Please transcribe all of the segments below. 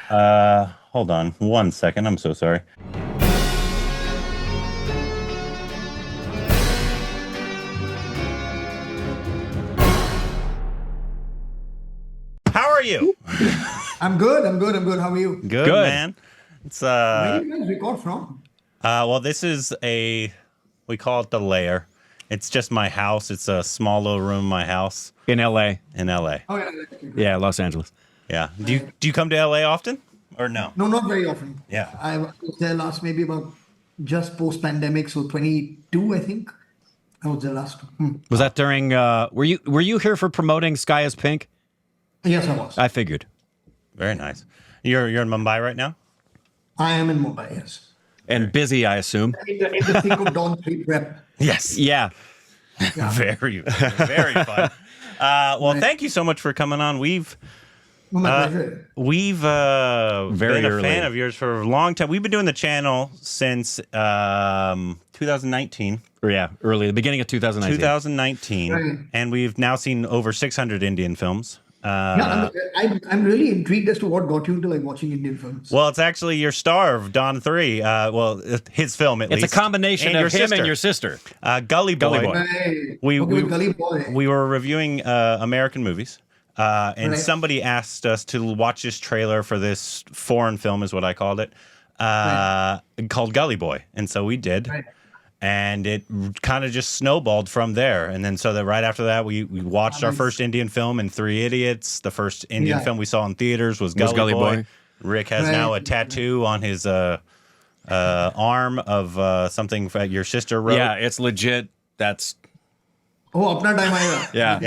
Hold on 1 second. I'm so sorry. How are you? I'm good. I'm good. I'm good. How are you? Good, man. It's Where do you guys record from? well, this is we call it the lair. It's just my house. It's a small little room in my house In LA. in LA. Oh yeah. Yeah, Los Angeles. Yeah. Do you come to LA often or no? No, not very often. Yeah. I was there last maybe about just post pandemic, so 22, I think. I was there last. Was that during were you here for promoting Sky is Pink? Yes, I was. I figured. Very nice. You're in Mumbai right now? I am in Mumbai. Yes. And busy, I assume. In the thick of Dawn 3 prep. Yes. Yeah. Very fun. Well, thank you so much for coming on. We've My pleasure. been a early. fan of yours for a long time. We've been doing the channel since 2019. Yeah, early, the beginning of 2019. 2019, Right. and we've now seen over 600 Indian films. Yeah, I'm really intrigued as to what got you into like watching Indian films. Well, it's actually your star of Dawn 3. Well, his film at least. It's a combination of him and your sister. Gully Boy. Gully Boy. Right. We- Okay, we- with Gully Boy. We were reviewing American movies, and Right. somebody asked us to watch this trailer for this foreign film, is what I called it, called Gully Boy. And so we did. Right. And it kind of just snowballed from there. And then so that right after that, we watched our Nice. first Indian film in Three Idiots. The first Indian Yeah. film we saw in theaters was Gully Boy. Boy. Rick has Right. now a tattoo on his arm of something that your sister wrote. Yeah, it's legit. That's Oh, Apna Time Aayega. yeah.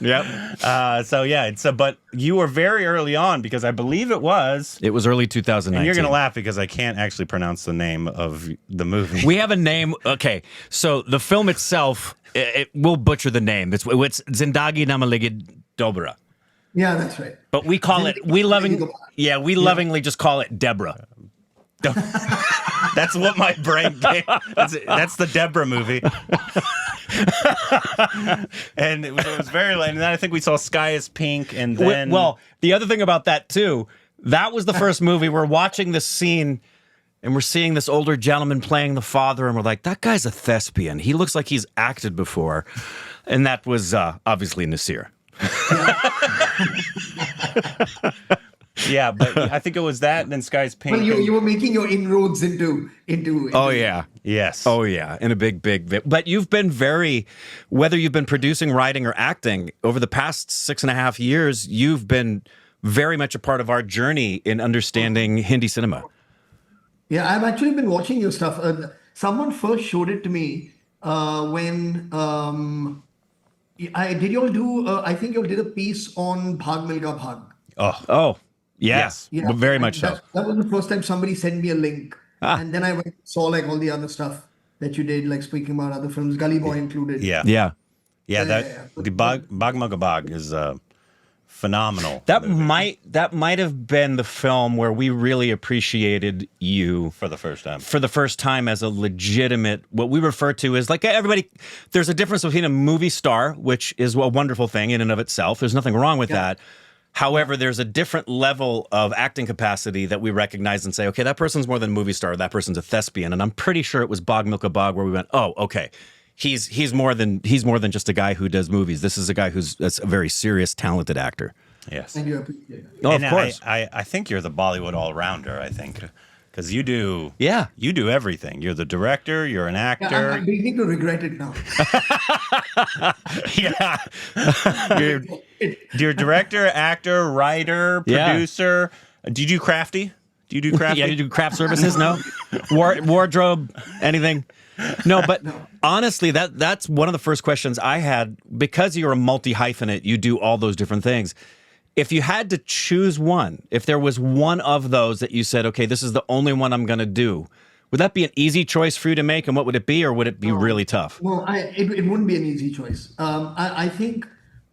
Yep. So yeah, it's but you were very early on because I believe it was. It was early 2019. And you're gonna laugh because I can't actually pronounce the name of the movie. We have a name. Okay, so the film itself, we'll butcher the name. It's Zindagi Namaligi Dobra. Yeah, that's right. But we call it, we lovingly just call it Deborah. That's what my brain gave. That's the Deborah movie. And it was very late. And then I think we saw Sky is Pink, and then Well, the other thing about that too, that was the first movie. We're watching this scene and we're seeing this older gentleman playing the father, and we're like, that guy's a thespian. He looks like he's acted before. And that was obviously Nasir. yeah, but I think it was that, and then Sky's Pink. Well, and- you were making your inroads into Oh, yeah. yes. Oh, yeah. In a big. But you've been whether you've been producing, writing, or acting over the past 6.5 years, you've been very much a part of our journey in understanding Hindi cinema. Yeah, I've actually been watching your stuff. Someone first showed it to me when did you all do? I think you all did a piece on Bhag Milka Bhag. Oh, yes. Yeah, Very and much so. That was the first time somebody sent me a link, and then I went and saw like all the other stuff that you did, like speaking about other films, Gully Boy included. Yeah. Yeah. Yeah, that yeah. the Bag Mugga Bog is phenomenal. That movie might have been the film where we really appreciated you for the first time. for the first time as a legitimate, what we refer to as, like, everybody, there's a difference between a movie star, which is a wonderful thing in and of itself. There's nothing wrong with that. However, there's a different level of acting capacity that we recognize and say, okay, that person's more than a movie star, that person's a thespian. And I'm pretty sure it was Bog Milka Bog where we went, oh, okay. He's more than just a guy who does movies. This is a guy that's a very serious, talented actor. Yes. Thank you. I appreciate it. Oh, And of course. I think you're the Bollywood all-rounder, I think. Because you do everything. You're the director, you're an Yeah, actor. I'm beginning to regret it now. Yeah. you're director, actor, writer, producer. Do you do crafty? Do you do crafty? Yeah, you do craft services? No? Wardrobe? Anything? No, but honestly, that's one of the first questions I had. Because you're a multi-hyphenate, you do all those different things. If you had to choose one, if there was one of those that you said, okay, this is the only one I'm going to do, would that be an easy choice for you to make? And what would it be? Or would it be really tough? Well, it wouldn't be an easy choice. I think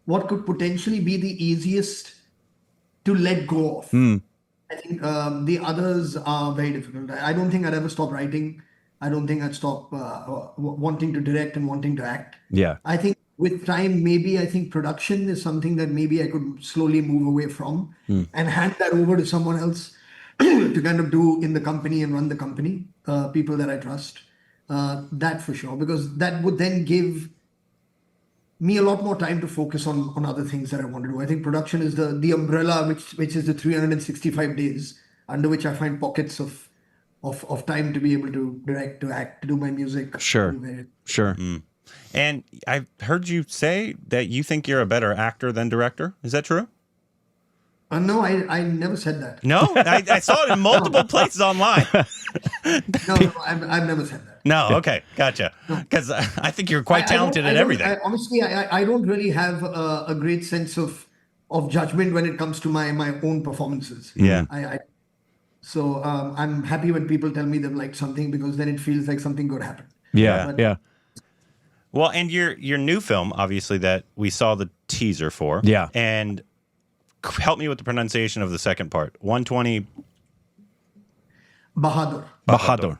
what could potentially be the easiest to let go of. I think the others are very difficult. I don't think I'd ever stop writing. I don't think I'd stop wanting to direct and wanting to act. Yeah. I think with time, maybe I think production is something that maybe I could slowly move away from and hand that over to someone else to kind of do in the company and run the company, people that I trust. That for sure, because that would then give me a lot more time to focus on other things that I want to do. I think production is the umbrella which is the 365 days under which I find pockets of time to be able to direct, to act, to do my music. Sure. Sure. And I've heard you say that you think you're a better actor than director. Is that true? No, I never said that. No, I saw it in multiple places online. No, I've never said that. No, okay, gotcha. Because I think you're quite talented at everything. Honestly, I don't really have a great sense of judgment when it comes to my own performances. Yeah. So I'm happy when people tell me they've liked something, because then it feels like something good happened. Yeah. But, yeah. Well, and your new film, obviously, that we saw the teaser for. Yeah. And help me with the pronunciation of the second part. 120. Bahadur. Bahadur.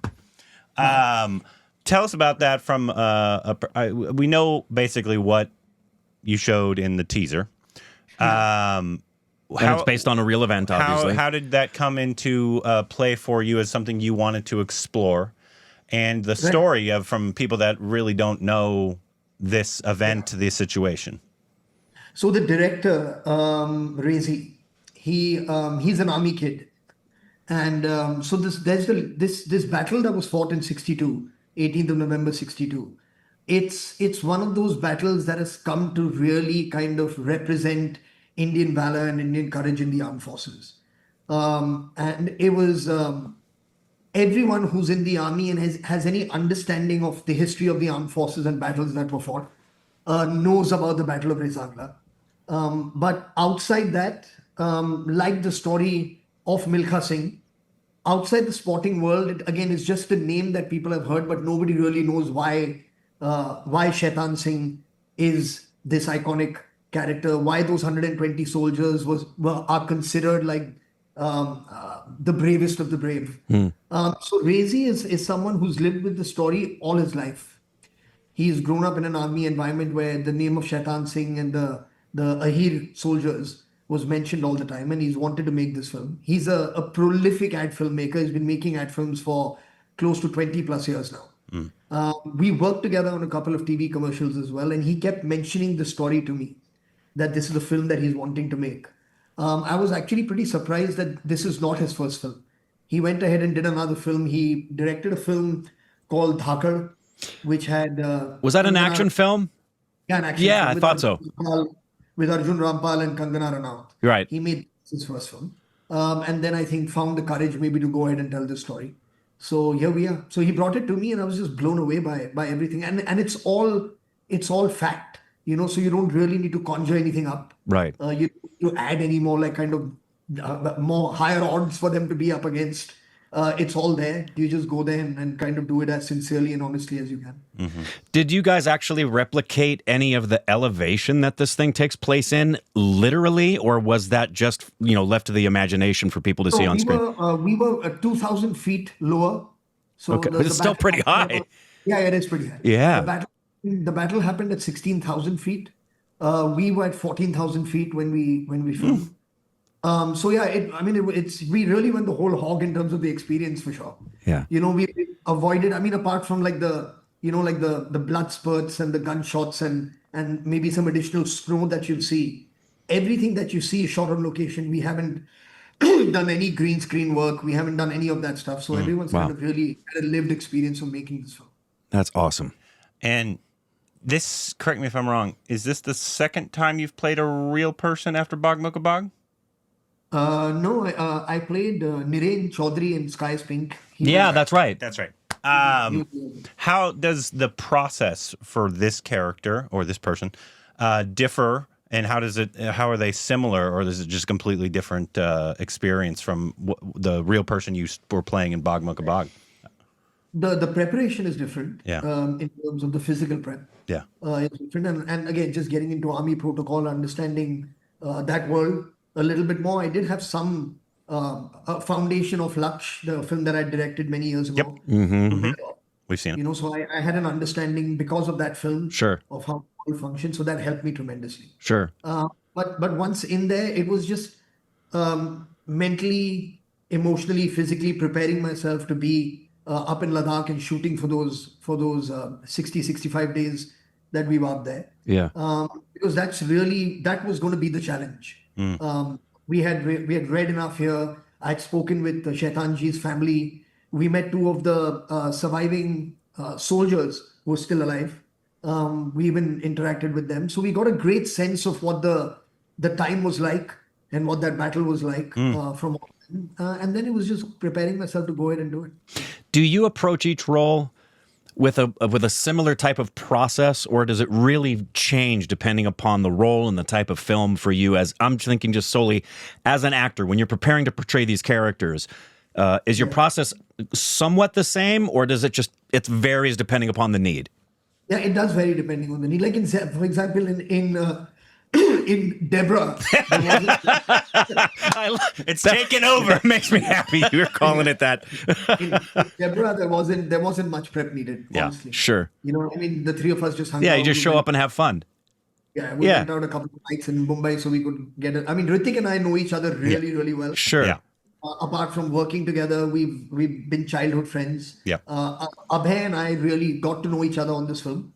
Tell us about that from we know basically what you showed in the teaser. And it's based on a real event, obviously. How did that come into play for you as something you wanted to explore? And the story of from people that really don't know this event, this situation. So the director, Rezi, he's an army kid. And so there's this battle that was fought in 62, 18th of November 62. It's one of those battles that has come to really kind of represent Indian valor and Indian courage in the armed forces. And it was everyone who's in the army and has any understanding of the history of the armed forces and battles that were fought knows about the Battle of Rezagla. But outside that, like the story of Milkha Singh, outside the sporting world, it again is just a name that people have heard, but nobody really knows why Shaitan Singh is this iconic character, why those 120 soldiers are considered like the bravest of the brave. So Rezi is someone who's lived with the story all his life. He's grown up in an army environment where the name of Shaitan Singh and the Ahir soldiers was mentioned all the time, and he's wanted to make this film. He's a prolific ad filmmaker. He's been making ad films for close to 20 plus years now. We worked together on a couple of TV commercials as well, and he kept mentioning the story to me, that this is a film that he's wanting to make. I was actually pretty surprised that this is not his first film. He went ahead and did another film. He directed a film called AKHTAR, which had... was that an action film? Yeah, an action film. I thought so. With Arjun Rampal and Kangana Ranaut. Right. He made his first film. And then I think found the courage maybe to go ahead and tell this story. So here we are. So he brought it to me and I was just blown away by everything. And it's all fact, so you don't really need to conjure anything up. Right. You don't add any more like kind of more higher odds for them to be up against. It's all there. You just go there and kind of do it as sincerely and honestly as you can. Mm-hmm. Did you guys actually replicate any of the elevation that this thing takes place in literally, or was that just, left to the imagination for people to see on screen? We were 2,000 feet lower. So okay, but it's still pretty high. Yeah, it is pretty high. Yeah. The battle happened at 16,000 feet. We were at 14,000 feet when we filmed. So yeah, we really went the whole hog in terms of the experience for sure. Yeah. We avoided, apart from like the blood spurts and the gunshots and maybe some additional snow that you'll see, everything that you see is shot on location. We haven't done any green screen work. We haven't done any of that stuff. So everyone's kind of really had a lived experience of making this film. That's awesome. And this, correct me if I'm wrong, is this the second time you've played a real person after Bag Milkha Bag? No, I played Niren Chaudhary in Sky's Pink. That's right. That's right. How does the process for this character or this person differ, and how are they similar, or is it just completely different experience from the real person you were playing in Bag Milkha Bag? The preparation is different. Yeah. In terms of the physical prep. Yeah. It's different, and again, just getting into army protocol, understanding that world a little bit more. I did have some foundation of Laksh, the film that I directed many years ago. Yep. Mm-hmm. We've seen it. So I had an understanding because of that film Sure. of how it functions. So that helped me tremendously. Sure. But once in there, it was just mentally, emotionally, physically preparing myself to be up in Ladakh and shooting for those 60, 65 days that we were up there. Yeah. Because that was going to be the challenge. We had read enough here. I'd spoken with Shaitanji's family. We met two of the surviving soldiers who were still alive. We even interacted with them. So we got a great sense of what the time was like and what that battle was like from all of them. And then it was just preparing myself to go ahead and do it. Do you approach each role with a similar type of process, or does it really change depending upon the role and the type of film for you? As I'm thinking just solely as an actor, when you're preparing to portray these characters, is your process somewhat the same, or does it varies depending upon the need? Yeah, it does vary depending on the need. Like for example, in Deborah, It's taken over. It makes me happy you're calling it that. in Deborah, there wasn't much prep needed. Honestly. Sure. I mean, the three of us just hung out. Yeah, you just show up and have fun. Yeah, we went out a couple of nights in Mumbai so we could get it. I mean, Ritik and I know each other really well. Sure. Yeah. Apart from working together, we've been childhood friends. Yeah. Abhay and I really got to know each other on this film.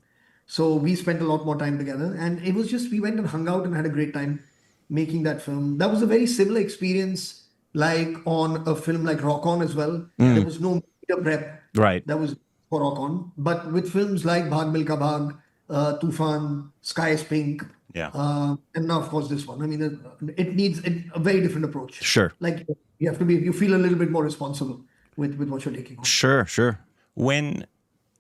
So we spent a lot more time together. And it was just, we went and hung out and had a great time making that film. That was a very similar experience like on a film like Rock On as well. There was no media prep. Right. That was for Rock On. But with films like Bhag Milka Bhag, Tufan, Sky is Pink, Yeah. and now of course this one. I mean, it needs a very different approach. Sure. Like you feel a little bit more responsible with what you're taking on. Sure. When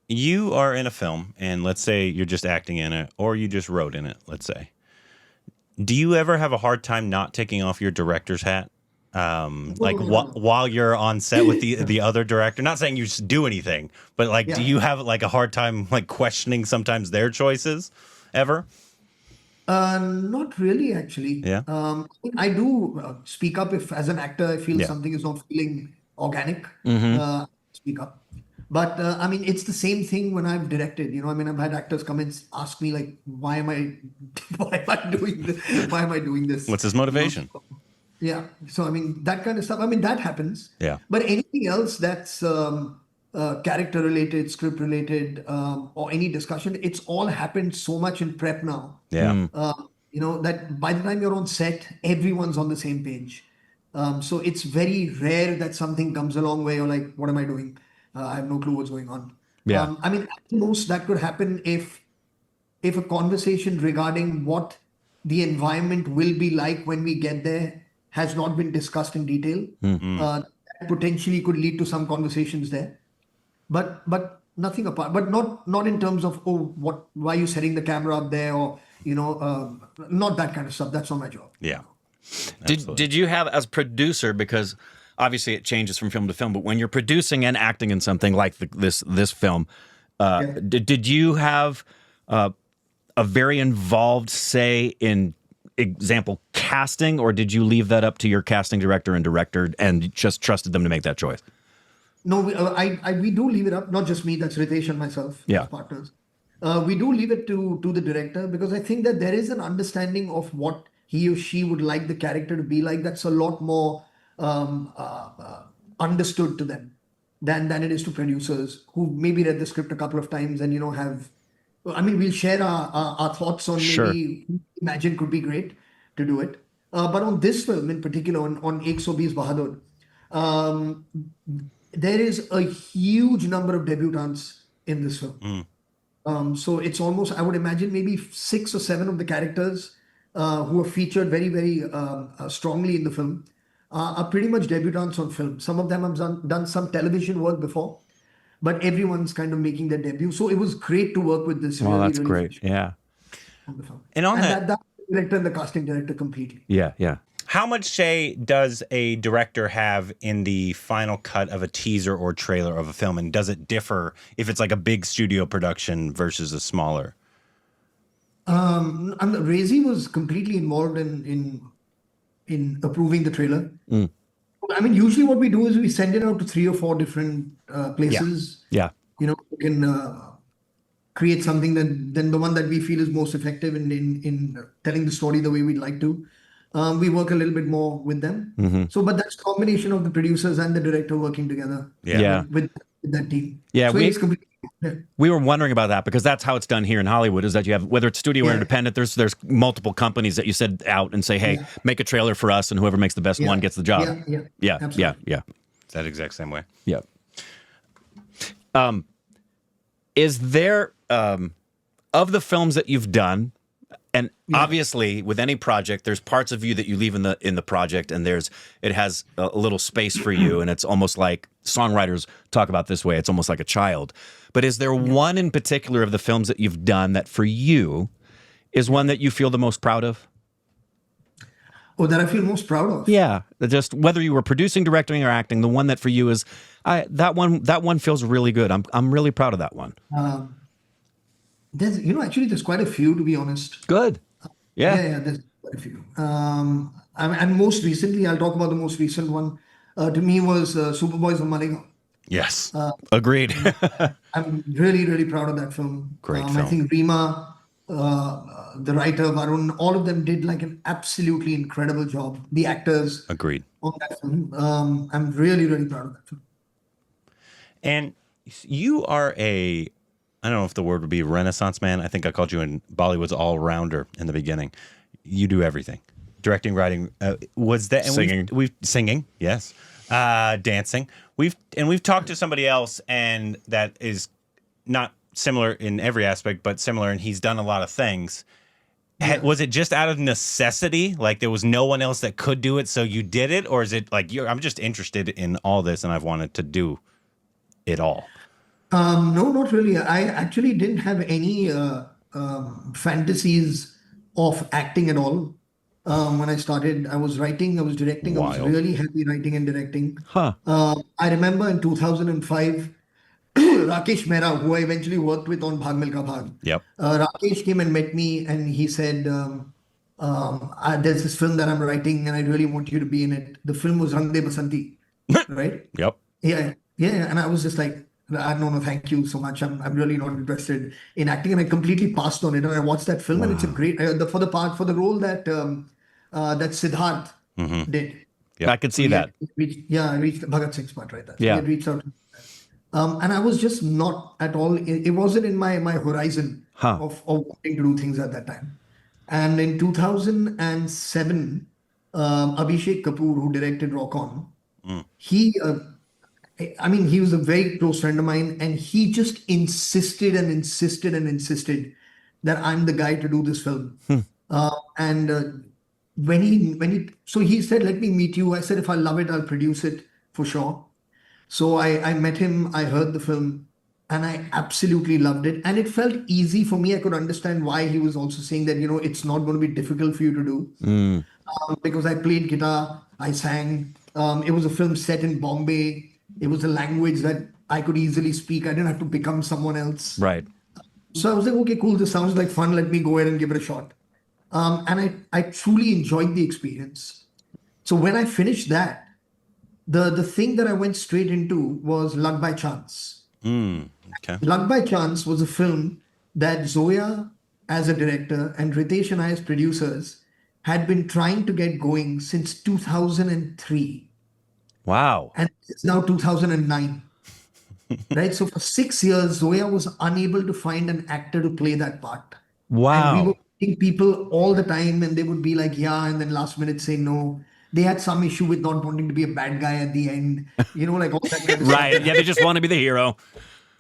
you are in a film, and let's say you're just acting in it, or you just wrote in it, let's say, do you ever have a hard time not taking off your director's hat? While you're on set with the other director, not saying you just do anything, but like, do you have like a hard time like questioning sometimes their choices ever? Not really, actually. Yeah. I do speak up if, as an actor, I feel something is not feeling organic. Speak up. But I mean, it's the same thing when I've directed. I mean, I've had actors come and ask me like, why am I doing this? Why am I doing this? What's his motivation? Yeah. So I mean, that kind of stuff. I mean, that happens. Yeah. But anything else that's character related, script related, or any discussion, it's all happened so much in prep now. Yeah. That by the time you're on set, everyone's on the same page. So it's very rare that something comes along where you're like, what am I doing? I have no clue what's going on. Yeah. I mean, at the most that could happen if a conversation regarding what the environment will be like when we get there has not been discussed in detail. That potentially could lead to some conversations there. But nothing apart. But not in terms of why are you setting the camera up there, or not that kind of stuff. That's not my job. Yeah. Did you have, as producer, because obviously it changes from film to film, but when you're producing and acting in something like this film, did you have a very involved say in, example, casting, or did you leave that up to your casting director and director and just trusted them to make that choice? No, we do leave it up. Not just me. That's Ritesh and myself, as partners. We do leave it to the director, because I think that there is an understanding of what he or she would like the character to be like. That's a lot more understood to them than it is to producers who maybe read the script a couple of times and have. I mean, we'll share our thoughts on maybe who we imagine could be great to do it. But on this film in particular, on Ek So Bees Bahadur, there is a huge number of debutants in this film. So it's almost, I would imagine, maybe 6 or 7 of the characters who are featured very, very strongly in the film are pretty much debutants on film. Some of them have done some television work before, but everyone's kind of making their debut. So it was great to work with this. Oh, that's great. Yeah. On the film. And that director and the casting director completely. Yeah. How much say does a director have in the final cut of a teaser or trailer of a film, and does it differ if it's like a big studio production versus a smaller? Rezi was completely involved in approving the trailer. I mean, usually what we do is we send it out to 3 or 4 different places. Yeah. you know, who can create something than the one that we feel is most effective in telling the story the way we'd like to. We work a little bit more with them. So, but that's a combination of the producers and the director working together Yeah. with that team. Yeah, So it's completely. We were wondering about that because that's how it's done here in Hollywood, is that you have, whether it's studio or independent, there's multiple companies that you send out and say, hey, make a trailer for us, and whoever makes the best one gets the job. Yeah. It's that exact same way. Yeah. Is there, of the films that you've done, and obviously with any project, there's parts of you that you leave in the project, and it has a little space for you, and it's almost like songwriters talk about this way. It's almost like a child. But is there one in particular of the films that you've done that for you is one that you feel the most proud of? Oh, that I feel most proud of? Yeah, just whether you were producing, directing, or acting, the one that for you is, that one feels really good. I'm really proud of that one. There's quite a few, to be honest. Good. Yeah, there's quite a few. And most recently, I'll talk about the most recent one. To me, was Superboys of Maligaon. Yes. Agreed. I'm really, really proud of that film. Great film. I think Rima, the writer, Varun, all of them did like an absolutely incredible job. The actors. Agreed. On that film. I'm really, really proud of that film. And you are I don't know if the word would be Renaissance man. I think I called you in Bollywood's all-rounder in the beginning. You do everything. Directing, writing, was that, and singing. We've singing, yes. Dancing. We've talked to somebody else, and that is not similar in every aspect, but similar, and he's done a lot of things. Yeah. Was it just out of necessity? Like there was no one else that could do it, so you did it? Or is it like, I'm just interested in all this and I've wanted to do it all? No, not really. I actually didn't have any fantasies of acting at all. When I started, I was writing, I was directing. Wild. I was really happy writing and directing. Huh. I remember in 2005, Rakesh Mehra, who I eventually worked with on Bhag Milka Bhag. Yep. Rakesh came and met me, and he said, there's this film that I'm writing and I really want you to be in it. The film was Rang De Basanti, right? Yep. Yeah. And I was just like, no, thank you so much. I'm really not interested in acting, and I completely passed on it. And I watched that film, and it's a great for the role that that Siddharth did. Yeah, I could see that. I reached Bhagat Singh's part right there. Yeah. He had reached out. And I was just not at all. It wasn't in my horizon of wanting to do things at that time. And in 2007, Abhishek Kapoor, who directed Rock On, he was a very close friend of mine, and he just insisted that I'm the guy to do this film. So he said, let me meet you. I said, if I love it, I'll produce it for sure. So I met him, I heard the film, and I absolutely loved it. And it felt easy for me. I could understand why he was also saying that, it's not going to be difficult for you to do. Because I played guitar, I sang. It was a film set in Bombay. It was a language that I could easily speak. I didn't have to become someone else. Right. So I was like, okay, cool. This sounds like fun. Let me go ahead and give it a shot. And I truly enjoyed the experience. So when I finished that, the thing that I went straight into was Luck by Chance. Okay. Luck by Chance was a film that Zoya as a director and Ritesh and I as producers had been trying to get going since 2003. Wow. And it's now 2009. Right? So for 6 years, Zoya was unable to find an actor to play that part. Wow. And we were meeting people all the time, and they would be like, yeah, and then last minute say no. They had some issue with not wanting to be a bad guy at the end, like all that kind of Right. stuff. Yeah, they just want to be the hero.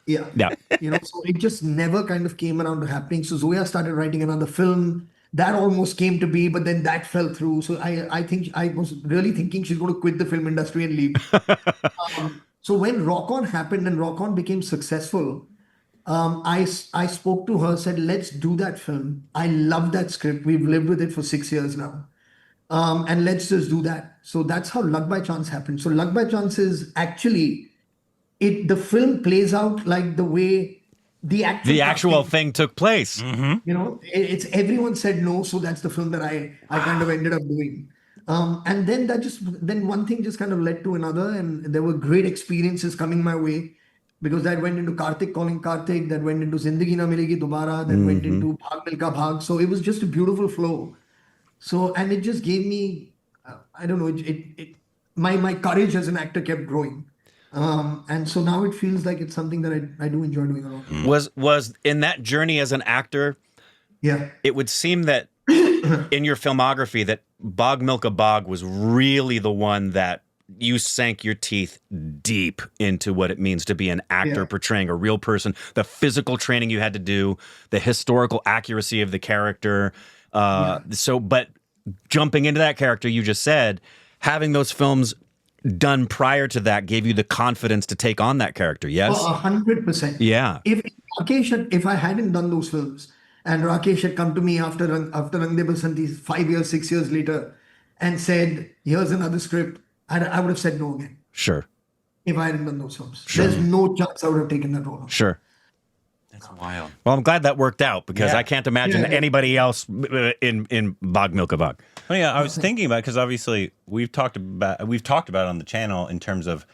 Yeah. So it just never kind of came around to happening. So Zoya started writing another film. That almost came to be, but then that fell through. So I think I was really thinking she's going to quit the film industry and leave. So when Rock On happened and Rock On became successful, I spoke to her, said, let's do that film. I love that script. We've lived with it for 6 years now. And let's just do that. So that's how Luck by Chance happened. So Luck by Chance is actually, the film plays out like the way the actual thing took place. It's everyone said no, so that's the film that I kind of ended up doing. And then one thing just kind of led to another, and there were great experiences coming my way. because that went into Karthik calling Karthik, that went into Zindagi Na Milegi Dobara, that went into Bhag Milka Bhag. So it was just a beautiful flow. So, and it just gave me, I don't know, my courage as an actor kept growing. And so now it feels like it's something that I do enjoy doing a lot. Was in that journey as an actor, Yeah. it would seem that in your filmography that Bhag Milka Bhag was really the one that you sank your teeth deep into what it means to be an actor portraying a real person, the physical training you had to do, the historical accuracy of the character. So, but jumping into that character, you just said, having those films done prior to that gave you the confidence to take on that character. Yes. 100%. Yeah. If I hadn't done those films and Rakesh had come to me after Rang De Basanti 5 years, 6 years later and said, here's another script, I would have said no again. Sure. If I hadn't done those films. Sure. There's no chance I would have taken that role. Sure. That's wild. Well, I'm glad that worked out because I can't imagine anybody else in Bhag Milka Bhag. Well, yeah, I was thinking about, because obviously we've talked about it on the channel in terms of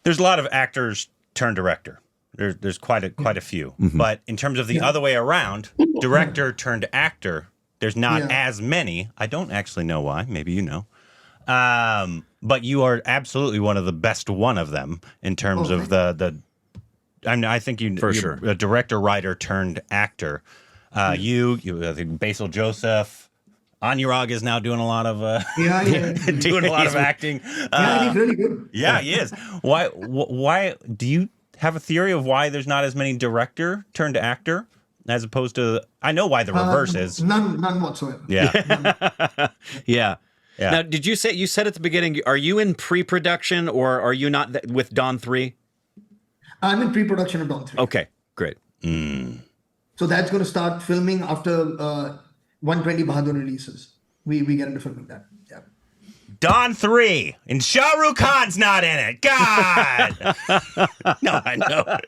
there's a lot of actors turned director. There's quite a few, but in terms of the other way around, director turned actor, there's not as many. I don't actually know why. Maybe you know. But you are absolutely one of the best one of them in terms of the. I mean, I think you're sure a director, writer turned actor. I think Basil Joseph, Anurag is now doing a lot of doing a lot of acting. He's really good. Yeah, he is. Why do you have a theory of why there's not as many director turned actor as opposed to? I know why the reverse is. None whatsoever. Yeah. Yeah. Now, did you said at the beginning, are you in pre-production or are you not with Dawn 3? I'm in pre-production of Dawn 3. Okay, great. So that's going to start filming after 120 Bahadur releases. We get into filming that. Yeah. Dawn 3 and Shah Rukh Khan's not in it. God. No, I know.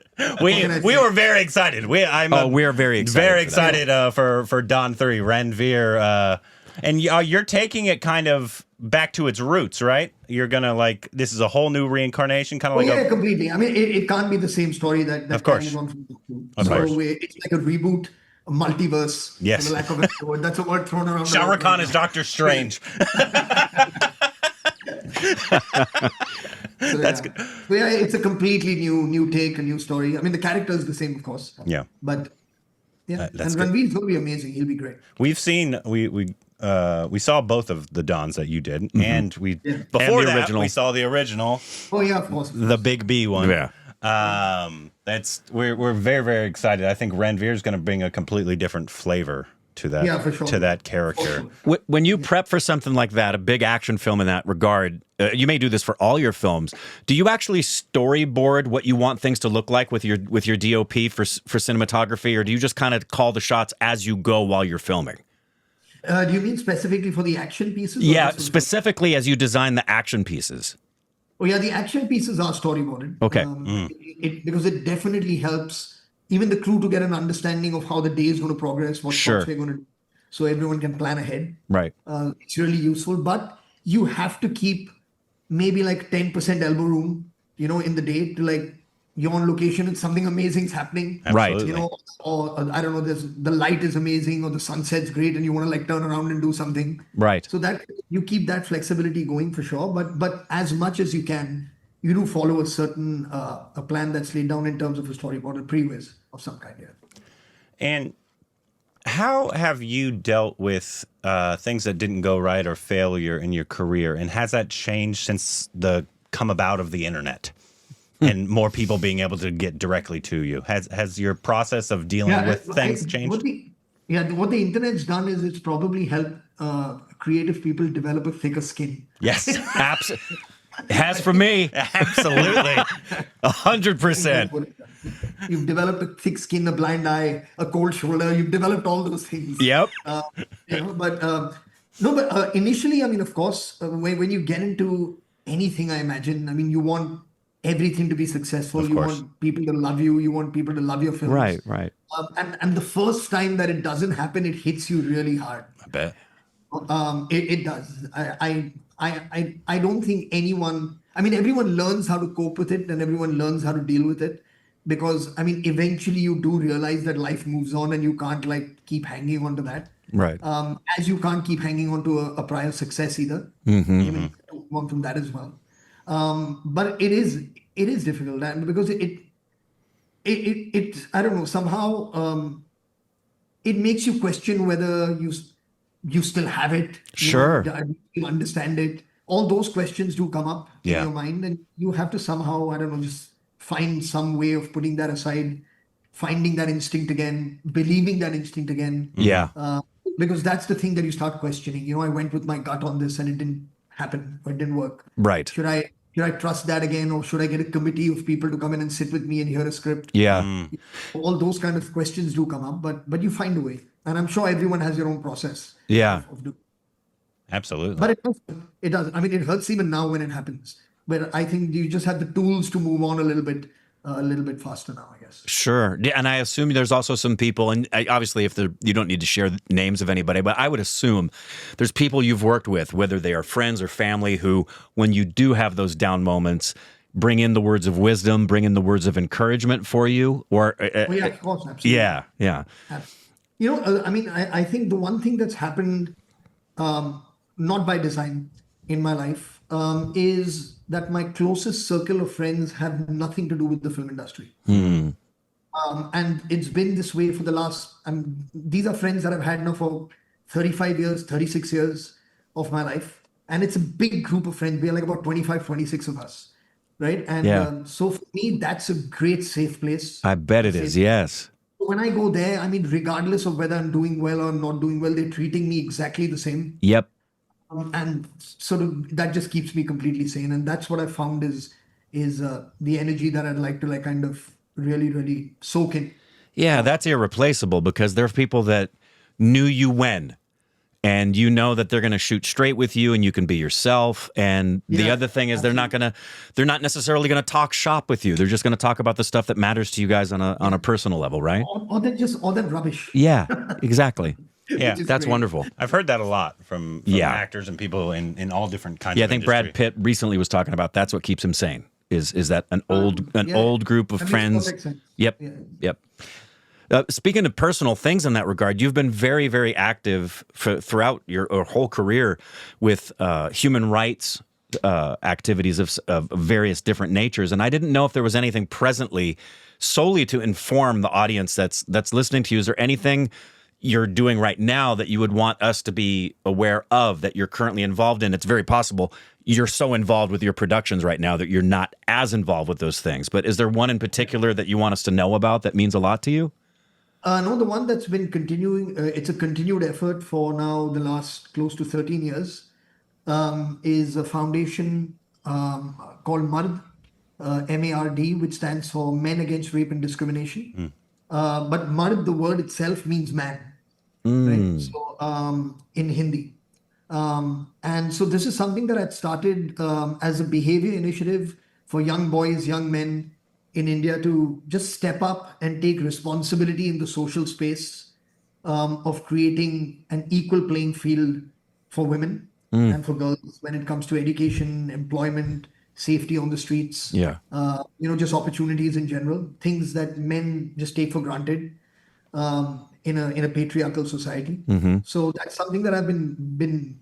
We were very excited. We're very excited. Very excited for Dawn 3. Ranveer. And you're taking it kind of back to its roots, right? You're gonna this is a whole new reincarnation, kind of completely. I mean, it can't be the same story that of course. On from of course. It's like a reboot, a multiverse. Yes. For the lack of a word. That's a word thrown around. Shah Rukh Khan is Doctor Strange. That's good. So yeah, it's a completely new take, a new story. I mean, the character is the same, of course. Yeah. But yeah, that's and Ranveer's going to be amazing. He'll be great. We've seen we saw both of the Dons that you did, and before and that original. we saw the original. Oh yeah, of course. The Big B one. Yeah. We're very, very excited. I think Ranveer is going to bring a completely different flavor to that for sure. to that character. When you prep for something like that, a big action film in that regard, you may do this for all your films. Do you actually storyboard what you want things to look like with your DOP for cinematography, or do you just kind of call the shots as you go while you're filming? Do you mean specifically for the action pieces? Yeah, specifically as you design the action pieces. Oh yeah, the action pieces are storyboarded. Okay. Because it definitely helps even the crew to get an understanding of how the day is going to progress, what shots we're going to do, so everyone can plan ahead. Right. It's really useful, but you have to keep maybe like 10% elbow room, in the day to you're on location and something amazing is happening. Absolutely. Or I don't know, the light is amazing or the sunset's great and you want to turn around and do something. Right. So that you keep that flexibility going for sure. But as much as you can, you do follow a certain a plan that's laid down in terms of a storyboard, a previs of some kind. Yeah. And how have you dealt with things that didn't go right or failure in your career? And has that changed since the come about of the internet? And more people being able to get directly to you. Has your process of dealing with things changed? What the internet's done is it's probably helped creative people develop a thicker skin. Yes, absolutely. It has for me. Absolutely. 100%. You've developed a thick skin, a blind eye, a cold shoulder. You've developed all those things. Yep. But initially, I mean, of course, when you get into anything, I imagine, I mean, you want everything to be successful. You want people to love you. You want people to love your films. Right. And the first time that it doesn't happen, it hits you really hard. I bet. It does. I don't think anyone. I mean, everyone learns how to cope with it and everyone learns how to deal with it because, I mean, eventually you do realize that life moves on and you can't like keep hanging on to that. Right. As you can't keep hanging on to a prior success either. Mm-hmm. I mean, move on from that as well. But it is difficult and because it I don't know, somehow it makes you question whether you still have it. Sure. Do you understand it? All those questions do come up in Yeah. your mind, and you have to somehow, I don't know, just find some way of putting that aside, finding that instinct again, believing that instinct again. Yeah. Because that's the thing that you start questioning. You know, I went with my gut on this and it didn't happen or it didn't work. Right. Should I trust that again, or should I get a committee of people to come in and sit with me and hear a script? Yeah. All those kind of questions do come up, but you find a way. And I'm sure everyone has your own process. Yeah. Of doing. Absolutely. But it does. I mean, it hurts even now when it happens. But I think you just have the tools to move on a little bit faster now, I guess. Sure. Yeah, and I assume there's also some people, and obviously if you don't need to share names of anybody, but I would assume there's people you've worked with, whether they are friends or family, who, when you do have those down moments, bring in the words of wisdom, bring in the words of encouragement for you, or Yeah, of course, absolutely. yeah. You know, I mean, I think the one thing that's happened, not by design in my life, is that my closest circle of friends have nothing to do with the film industry. And it's been this way for the last, these are friends that I've had now for 35 years, 36 years of my life. And it's a big group of friends. We're like about 25, 26 of us. Right. And so for me, that's a great safe place. I bet it is. Yes. When I go there, I mean, regardless of whether I'm doing well or not doing well, they're treating me exactly the same. Yep. And sort of that just keeps me completely sane. And that's what I found is the energy that I'd like to like kind of really, really soak in. Yeah, that's irreplaceable, because there are people that knew you when, and you know that they're going to shoot straight with you and you can be yourself. And the other thing is they're not necessarily going to talk shop with you. They're just going to talk about the stuff that matters to you guys on a personal level, right? Or that rubbish. Yeah, exactly. Yeah, that's great. Wonderful. I've heard that a lot from actors and people in all different kinds of I think industry. Brad Pitt recently was talking about that's what keeps him sane. Is that an old group of That makes friends? perfect sense. Yep. Yeah. Yep. Speaking of personal things in that regard, you've been very, very active throughout your whole career with human rights activities of various different natures. And I didn't know if there was anything presently solely to inform the audience that's listening to you. Is there anything you're doing right now that you would want us to be aware of that you're currently involved in? It's very possible you're so involved with your productions right now that you're not as involved with those things. But is there one in particular that you want us to know about that means a lot to you? No, the one that's been continuing, it's a continued effort for now the last close to 13 years, is a foundation called MARD, M-A-R-D, which stands for Men Against Rape and Discrimination. But Mard, the word itself means man, right? So in Hindi. And so this is something that I'd started as a behavior initiative for young boys, young men in India to just step up and take responsibility in the social space of creating an equal playing field for women and for girls when it comes to education, employment, safety on the streets, just opportunities in general, things that men just take for granted in a patriarchal society. So that's something that I've been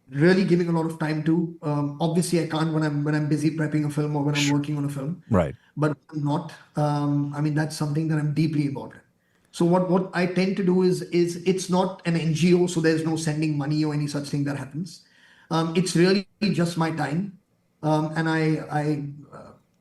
really giving a lot of time to. Obviously, I can't when I'm busy prepping a film or when I'm working on a film. Right. But I'm not. I mean, that's something that I'm deeply involved in. So what I tend to do is it's not an NGO, so there's no sending money or any such thing that happens. It's really just my time, and I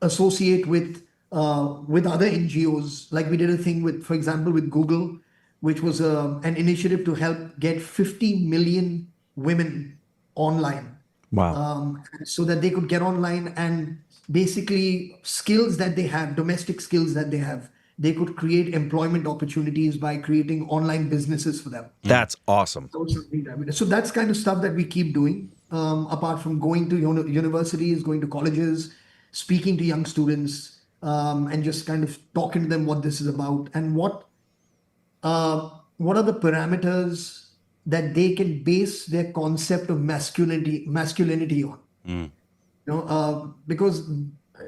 associate with other NGOs. Like we did a thing with, for example, with Google, which was an initiative to help get 50 million women online. Wow. So that they could get online and basically skills that they have, domestic skills that they have, they could create employment opportunities by creating online businesses for them. That's awesome. So that's kind of stuff that we keep doing, apart from going to universities, going to colleges, speaking to young students, and just kind of talking to them what this is about and what are the parameters that they can base their concept of masculinity on. Because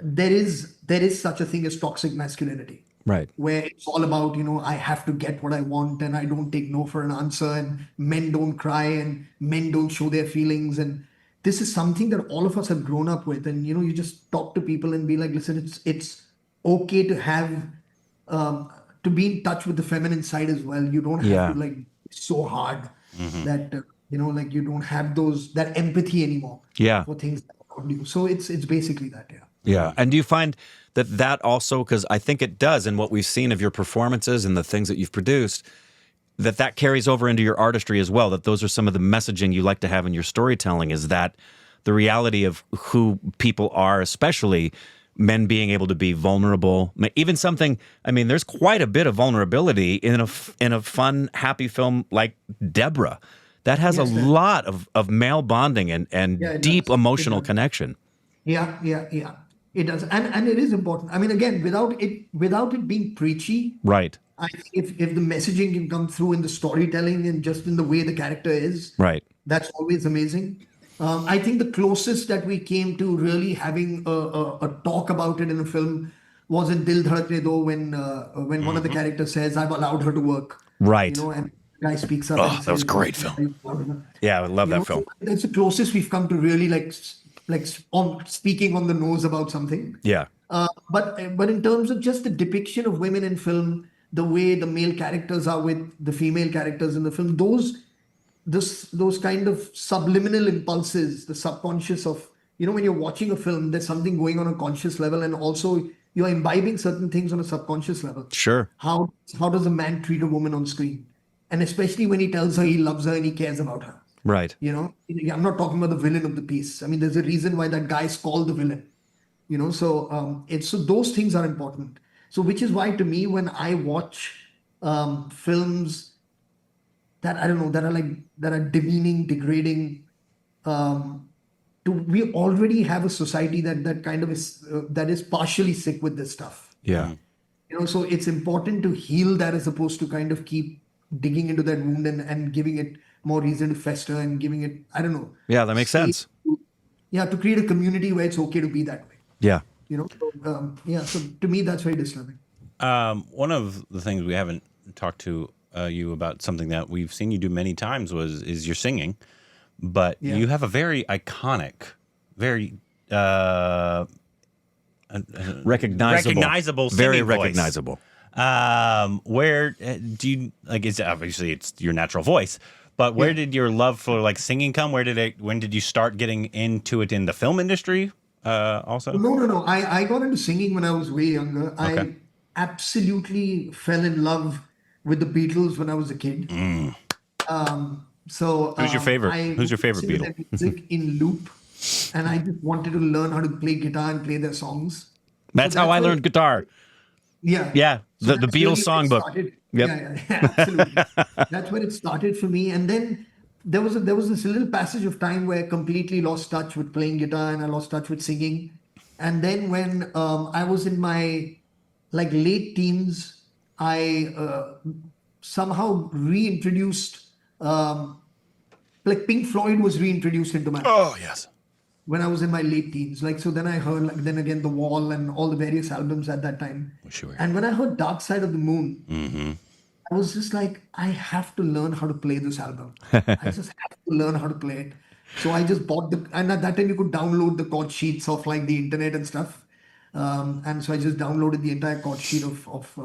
there is such a thing as toxic masculinity, Right. where it's all about, I have to get what I want and I don't take no for an answer, and men don't cry and men don't show their feelings. And this is something that all of us have grown up with. And, you just talk to people and be like, listen, it's okay to have, to be in touch with the feminine side as well. You don't have to like so hard that, like you don't have that empathy anymore for things that are around you. So it's basically that, yeah. Yeah. And do you find that also, because I think it does, and what we've seen of your performances and the things that you've produced, that carries over into your artistry as well, that those are some of the messaging you like to have in your storytelling, is that the reality of who people are, especially men being able to be vulnerable, even something, I mean, there's quite a bit of vulnerability in a fun, happy film like Deborah. That has a lot of male bonding and deep emotional connection. Yeah. It does. And it is important. I mean, again, without it being preachy, right? I think if the messaging can come through in the storytelling and just in the way the character is, right, that's always amazing. I think the closest that we came to really having a talk about it in a film was in Dil Dhadakne Do, when one of the characters says, "I've allowed her to work." Right. And the guy speaks up. Oh, and that was a says, great film. Yeah, I love that film. So that's the closest we've come to really like speaking on the nose about something. Yeah. But in terms of just the depiction of women in film, the way the male characters are with the female characters in the film, those kind of subliminal impulses, the subconscious of, when you're watching a film, there's something going on a conscious level, and also you're imbibing certain things on a subconscious level. Sure. How does a man treat a woman on screen? And especially when he tells her he loves her and he cares about her. Right. I'm not talking about the villain of the piece. I mean, there's a reason why that guy's called the villain. So those things are important. So which is why, to me, when I watch films that are demeaning, degrading, we already have a society that kind of is that is partially sick with this stuff. Yeah. So it's important to heal that as opposed to kind of keep digging into that wound and giving it more reason to fester and giving it, I don't know. Yeah, that makes sense. To create a community where it's okay to be that way. Yeah. So to me, that's very disturbing. One of the things we haven't talked to you about, something that we've seen you do many times, is your singing, but you have a very iconic, very recognizable very singing recognizable voice. Where do you it's obviously it's your natural voice, but where did your love for like singing come? When did you start getting into it in the film industry? Also? No. I got into singing when I was way younger. Okay. I absolutely fell in love with the Beatles when I was a kid. Who's your favorite? Who's your favorite Beatle? Music in loop, and I just wanted to learn how to play guitar and play their songs. That's how I learned guitar. Yeah. Yeah. The Beatles songbook. Yep. Yeah, absolutely. That's where it started for me. And then there was this little passage of time where I completely lost touch with playing guitar and I lost touch with singing. And then when I was in my late teens, I somehow reintroduced, Pink Floyd was reintroduced into my life. Oh, yes. When I was in my late teens. So then I heard, then again, The Wall and all the various albums at that time. Sure. And when I heard Dark Side of the Moon, I was just like, I have to learn how to play this album. I just have to learn how to play it. So I just bought and at that time you could download the chord sheets of the internet and stuff. And so I just downloaded the entire chord sheet of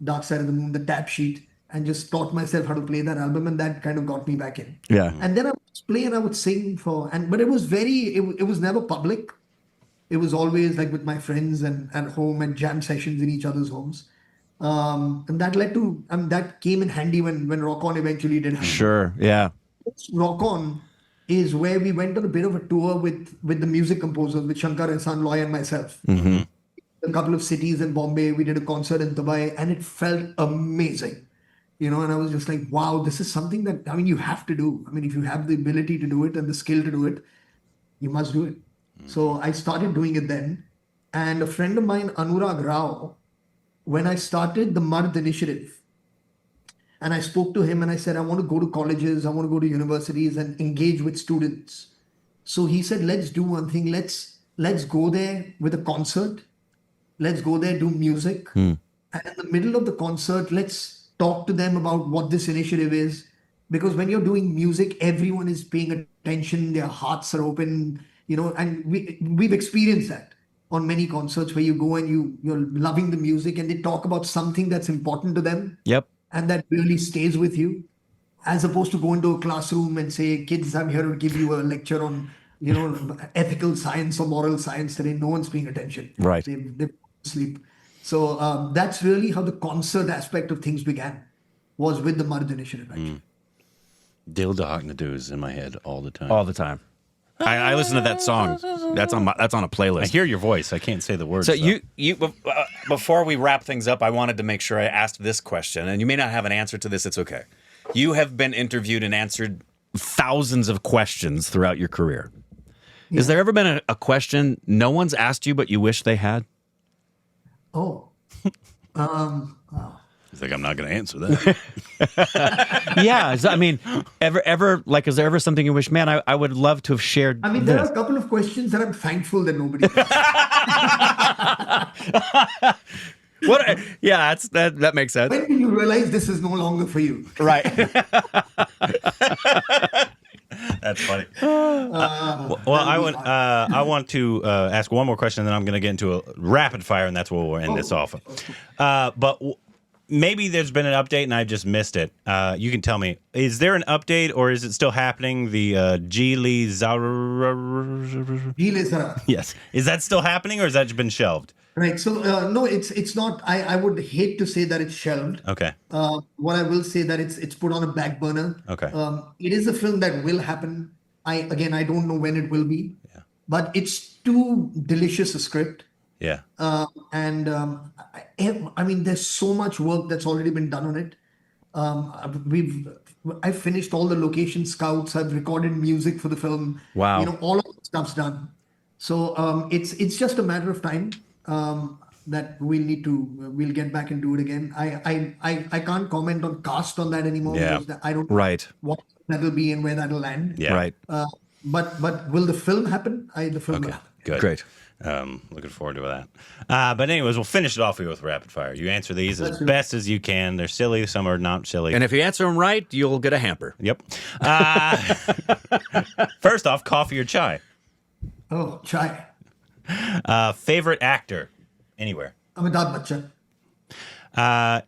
Dark Side of the Moon, the tab sheet, and just taught myself how to play that album. And that kind of got me back in. Yeah. And then I would play and I would sing but it was it was never public. It was always with my friends and at home and jam sessions in each other's homes. And that led to, that came in handy when Rock On eventually did happen. Sure, yeah. Rock On is where we went on a bit of a tour with the music composers, with Shankar Ehsaan Loy and myself. A couple of cities in Bombay. We did a concert in Dubai and it felt amazing. And I was just like, wow, this is something that, you have to do. If you have the ability to do it and the skill to do it, you must do it. So I started doing it then. And a friend of mine, Anurag Rao, when I started the Mard Initiative, and I spoke to him and I said, I want to go to colleges, I want to go to universities and engage with students So he said, let's do one thing. Let's go there with a concert. Let's go there, do music. And in the middle of the concert, let's talk to them about what this initiative is. Because when you're doing music, everyone is paying attention. Their hearts are open, and we've experienced that on many concerts where you go and you're loving the music and they talk about something that's important to them. Yep. And that really stays with you, as opposed to go into a classroom and say, kids, I'm here to give you a lecture on, ethical science or moral science today. No one's paying attention. Right. They sleep. So that's really how the concert aspect of things began, was with the Mard initiative, actually. Dil de Haknadu is in my head all the time. All the time. I listen to that song. That's on a playlist. I hear your voice. I can't say the words. So though. you before we wrap things up, I wanted to make sure I asked this question, and you may not have an answer to this. It's okay. You have been interviewed and answered thousands of questions throughout your career. Yeah. Has there ever been a question no one's asked you but you wish they had? Oh, wow. He's like, I'm not going to answer that. Yeah, I mean, ever like, is there ever something you wish, man, I would love to have shared? I mean, there are a couple of questions that I'm thankful that nobody asked. Yeah, that makes sense. When do you realize this is no longer for you? Right. That's funny. I want to ask one more question, and then I'm going to get into a rapid fire, and that's where we'll end this off. But maybe there's been an update, and I just missed it. You can tell me. Is there an update, or is it still happening? The Geely Zara. Yes. Is that still happening, or has that been shelved? Right. So no, it's not. I would hate to say that it's shelved. Okay. What I will say that it's put on a back burner. Okay. It is a film that will happen. I don't know when it will be. Yeah. But it's too delicious a script. Yeah. I mean, there's so much work that's already been done on it. I've finished all the location scouts. I've recorded music for the film. Wow. All of the stuff's done. So it's just a matter of time. That we'll get back and do it again. I can't comment on cast on that anymore. Yeah. Because I don't know what that'll be and where that'll land. Yeah. Right. But will the film happen? The film will happen. Good. Great. Looking forward to that. But anyways, we'll finish it off here with rapid fire. You answer these as best as you can. They're silly. Some are not silly. And if you answer them right, you'll get a hamper. Yep. First off, coffee or chai? Oh, chai. Favorite actor anywhere? Amitabh Bachchan.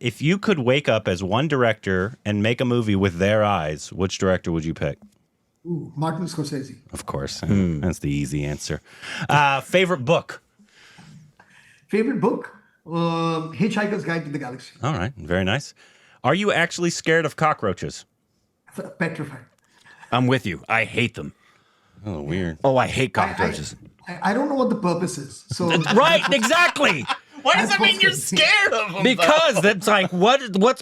If you could wake up as one director and make a movie with their eyes, which director would you pick? Ooh, Martin Scorsese. Of course. That's the easy answer. Favorite book? Favorite book? Hitchhiker's Guide to the Galaxy. All right. Very nice. Are you actually scared of cockroaches? Petrified. I'm with you. I hate them. Oh, weird. Oh, I hate cockroaches. I don't know what the purpose is. So Right, exactly. Why does that mean you're scared of them? Because that's like, what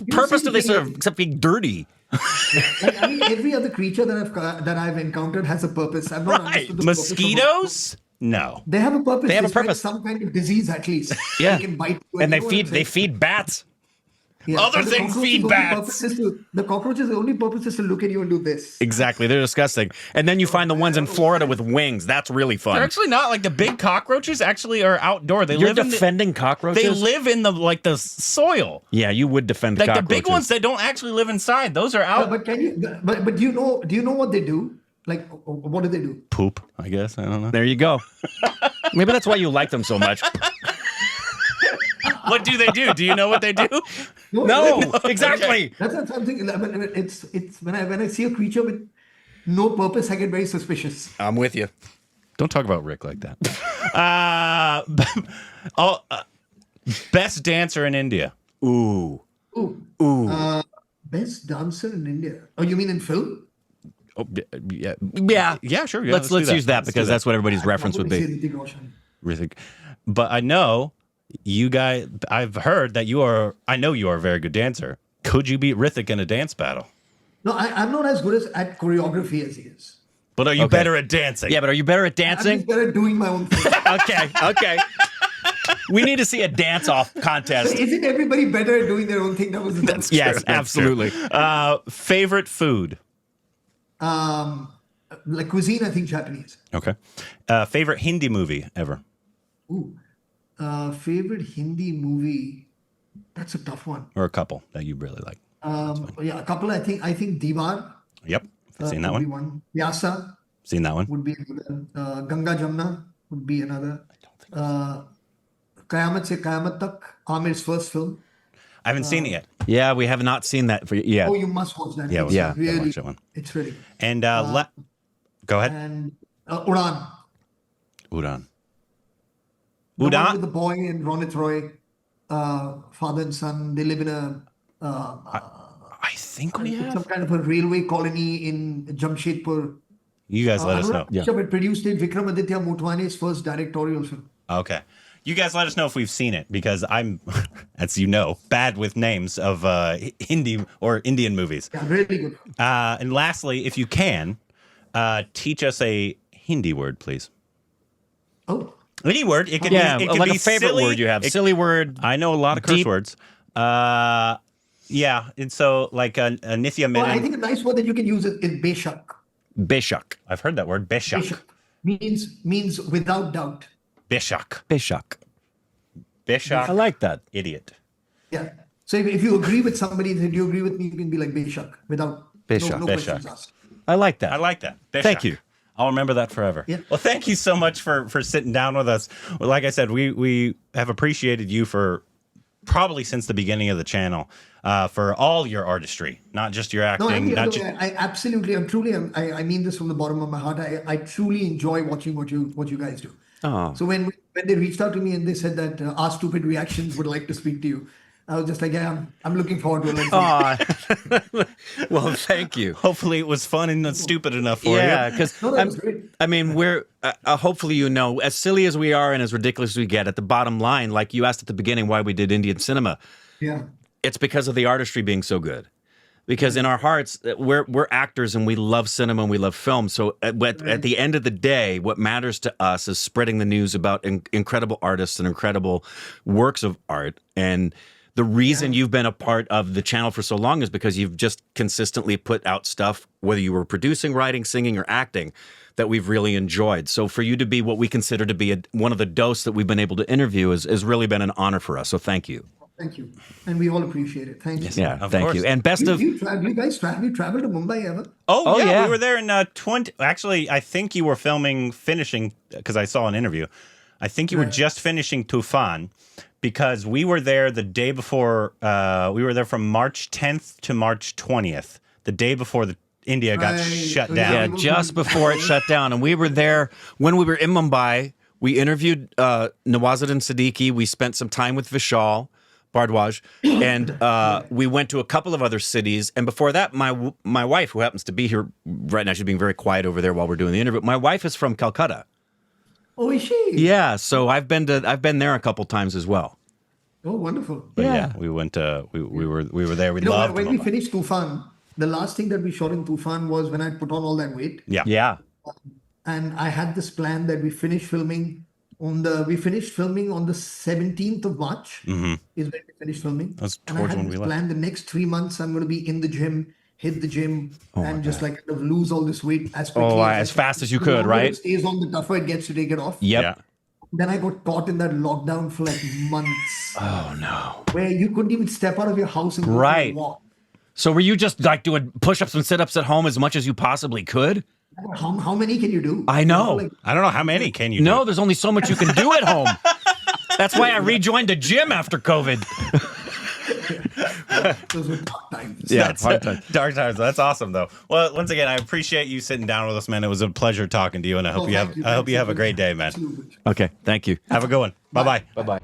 purpose do they serve except being dirty? I mean, every other creature that I've encountered has a purpose. I've not understood the Mosquitoes? No. They have a purpose. They have a spread purpose. Some kind of disease, at least. Yeah. They can bite you And they feed bats. Yeah. Other And the things cockroach's feed only bats. purpose is the cockroach's only purpose is to look at you and do this. Exactly. They're disgusting. And then you find the ones in Florida with wings. That's really fun. They're actually not like the big cockroaches. Actually, are outdoor. They You're live defending in cockroaches? They live in the soil. Yeah, you would defend Like cockroaches. the big ones that don't actually live inside. Those are out. But can you? But do you know what they do? Like, what do they do? Poop, I guess. I don't know. There you go. Maybe that's why you like them so much. What do they do? Do you know what they do? No, exactly. That's not something. It's when I see a creature with no purpose, I get very suspicious. I'm with you. Don't talk about Rick like that. Best dancer in India. Ooh. Best dancer in India. Oh, you mean in film? Oh, yeah. Yeah. Sure. Yeah, Let's do that. use that Let's because do that's what everybody's reference would be. Hrithik Roshan. Rick. But I know you guys. I've heard that you are. I know you are a very good dancer. Could you beat Hrithik in a dance battle? No, I'm not as good at choreography as he is. But are you better at dancing? Yeah, but are you better at I'm dancing? just better at doing my own thing. Okay. We need to see a dance-off contest. Isn't everybody better at doing their own thing? That was Yes, absolutely. Favorite food? like cuisine, I think Japanese. Okay. Favorite Hindi movie ever? Ooh. Favorite Hindi movie? That's a tough one. Or a couple that you really like? Yeah, a couple. I think Diwar Yep. Seen that would be one? one. Vyasa Seen that one? would be another. Ganga Jamna would be another. Qayamat Se Qayamat Tak, Amir's first film. I haven't seen it yet. Yeah, we have not seen that for yet. Oh, you must watch that. Yeah, It's yeah. really, watch that one. it's really. And go ahead. And Udan. Udon. The one Udon? with the boy and Ronit Roy, father and son. They live in a I think we have. some kind of a railway colony in Jamshedpur. You guys let us know. Anurag Kashyap had produced it. Vikramaditya Motwane's first directorial film. Okay. You guys let us know if we've seen it because I'm, as you know, bad with names of Hindi or Indian movies. Yeah, really good. And lastly, if you can, teach us a Hindi word, please. Oh, Any word. It could Yeah, be, it could like be a favorite silly. word you have. It- Silly word. I know a lot of curse Deep. words. Yeah. And so like a Nithya well, I Menon. think a nice word that you can use is Beshak. Beshak. I've heard that word. Beshak. Beshak means without doubt. Beshak. Beshak. Beshak. I like that. Idiot. Yeah. So if you agree with somebody, then you agree with me, you can be like Beshak without Beshak. no Beshak. questions asked. I like that. I like that. Beshak. Thank you. I'll remember that forever. Yeah. Well, thank you so much for sitting down with us. Well, like I said, we have appreciated you for probably since the beginning of the channel, for all your artistry, not just your No, acting. not just, I absolutely, I mean this from the bottom of my heart. I truly enjoy watching what you guys do. Oh. So when they reached out to me and they said that our stupid reactions would like to speak to you, I was just like, yeah, I'm looking forward to it. Aw. Well, thank you. hopefully it was fun and not stupid enough for Yeah, you. because No, that was great. I mean, we're hopefully you know, as silly as we are and as ridiculous as we get, at the bottom line, like you asked at the beginning why we did Indian cinema, Yeah. it's because of the artistry being so good. Because in our hearts, we're actors and we love cinema and we love film. So at the end of the day, what matters to us is spreading the news about incredible artists and incredible works of art. And the reason you've been a part of the channel for so long is because you've just consistently put out stuff, whether you were producing, writing, singing, or acting, that we've really enjoyed. So for you to be what we consider to be one of the dose that we've been able to interview has really been an honor for us. So thank you. Thank you. And we all appreciate it. Thank you. Yeah, Of thank course. you. And best of... You guys travel to Mumbai ever? Oh, yeah, yeah. we were there in 20. Actually, I think you were finishing, because I saw an interview. I think you were just finishing Tufan, because we were there the day before. We were there from March 10th to March 20th, the day before India got Right. shut So down. Yeah, just before it shut down. And we were there when we were in Mumbai. We interviewed Nawazuddin Siddiqui. We spent some time with Vishal Bhardwaj, and we went to a couple of other cities. And before that, my wife, who happens to be here right now, she's being very quiet over there while we're doing the interview. My wife is from Calcutta. Oh, is she? Yeah, so I've been there a couple times as well. Oh, wonderful. But Yeah. yeah, we went. We were there. We You know, loved when we Mumbai. finished Tufan, the last thing that we shot in Tufan was when I put on all that weight. Yeah. Yeah. And I had this plan that we finished filming on the 17th of March is when we finished filming. That's and I towards had when we this left. plan the next 3 months I'm going to be in the gym, hit the gym, and just like kind of lose all this weight as quickly Oh, I as can. fast as you The could, longer right? It stays on, the tougher it gets to take it off. Yep. Yeah. Then I got caught in that lockdown for like months Oh no. where you couldn't even step out of your house and go for a Right. walk. So were you just like doing push-ups and sit-ups at home as much as you possibly could? How many can you do? I know. Like, I don't know how many can you. No, do? there's only so much you can do at home. That's why I rejoined a gym after COVID. those were dark times. Yeah, That's hard time. dark times. That's awesome, though. Well, once again, I appreciate you sitting down with us, man. It was a pleasure talking to you, and I hope Oh, you have. thank you. I hope you have a great day, man. Absolutely. Okay, thank you. Have a good one. Bye bye. Bye-bye.